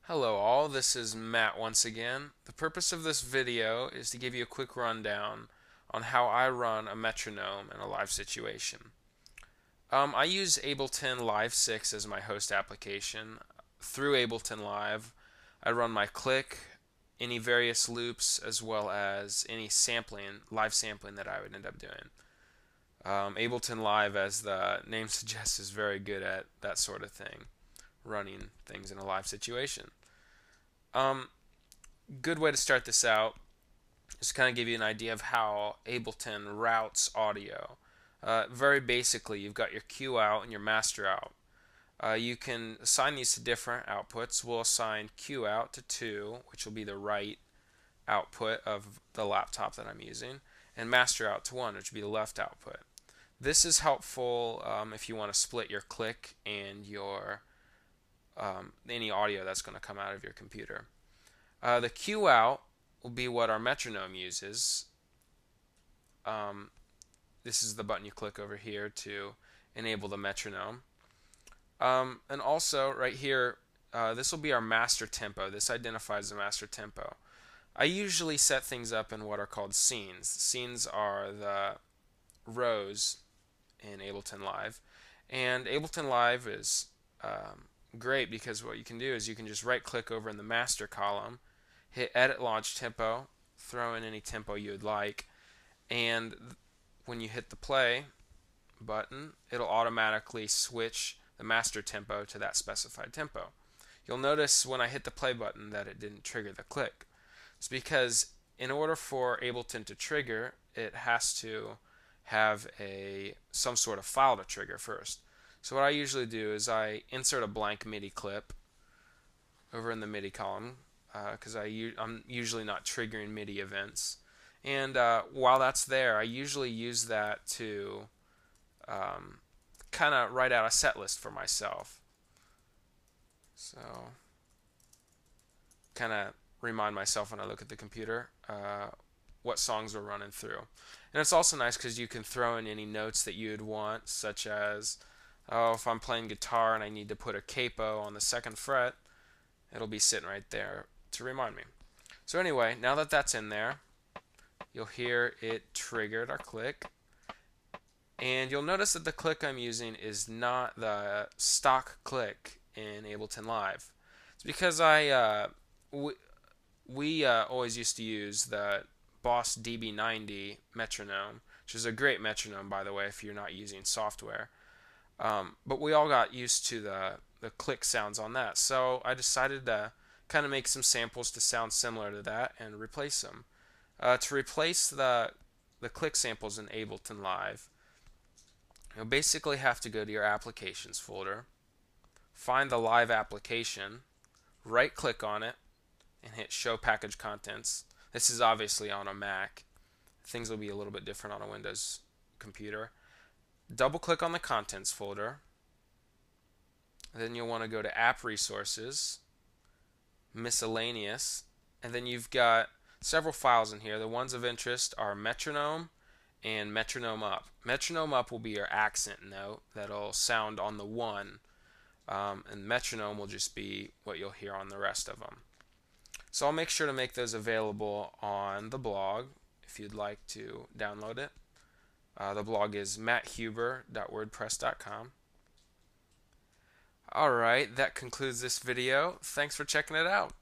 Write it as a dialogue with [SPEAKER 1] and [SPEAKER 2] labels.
[SPEAKER 1] Hello all, this is Matt once again. The purpose of this video is to give you a quick rundown on how I run a metronome in a live situation. I use Ableton Live 6 as my host application. Through Ableton Live, I run my click, any various loops, as well as any live sampling that I would end up doing. Ableton Live, as the name suggests, is very good at that sort of thing, running things in a live situation. Um, Good way to start this out is to kind of give you an idea of how Ableton routes audio. Very basically, you've got your Q out and your master out. You can assign these to different outputs. We'll assign Q out to 2, which will be the right output of the laptop that I'm using, and master out to 1, which will be the left output. This is helpful if you want to split your click and your any audio that's going to come out of your computer. The Q out will be what our metronome uses. This is the button you click over here to enable the metronome. And also right here, this will be our master tempo. This identifies the master tempo. I usually set things up in what are called scenes. Scenes are the rows in Ableton Live. And Ableton Live is great because what you can do is you can just right click over in the master column, hit edit launch tempo, throw in any tempo you would like, and when you hit the play button, it'll automatically switch the master tempo to that specified tempo. You'll notice when I hit the play button that it didn't trigger the click. It's because in order for Ableton to trigger, it has to have some sort of file to trigger first. So what I usually do is I insert a blank MIDI clip over in the MIDI column, because I'm usually not triggering MIDI events. And while that's there, I usually use that to kind of write out a set list for myself. So kind of remind myself when I look at the computer what songs we're running through. And it's also nice because you can throw in any notes that you'd want, such as, oh, if I'm playing guitar and I need to put a capo on the 2nd fret, it'll be sitting right there to remind me. So anyway, now that that's in there, you'll hear it triggered our click. And you'll notice that the click I'm using is not the stock click in Ableton Live. It's because we always used to use the Boss DB90 metronome, which is a great metronome, by the way, if you're not using software. But we all got used to the click sounds on that. So I decided to kind of make some samples to sound similar to that and replace them. To replace the click samples in Ableton Live, you'll basically have to go to your applications folder, find the live application, right click on it, and hit show package contents. This is obviously on a Mac. Things will be a little bit different on a Windows computer. Double click on the contents folder. Then you'll want to go to app resources, miscellaneous, and then you've got several files in here. The ones of interest are metronome and metronome up. Metronome up will be your accent note that'll sound on the 1, and metronome will just be what you'll hear on the rest of them. So I'll make sure to make those available on the blog if you'd like to download it. The blog is matthuber.wordpress.com. Alright, that concludes this video. Thanks for checking it out.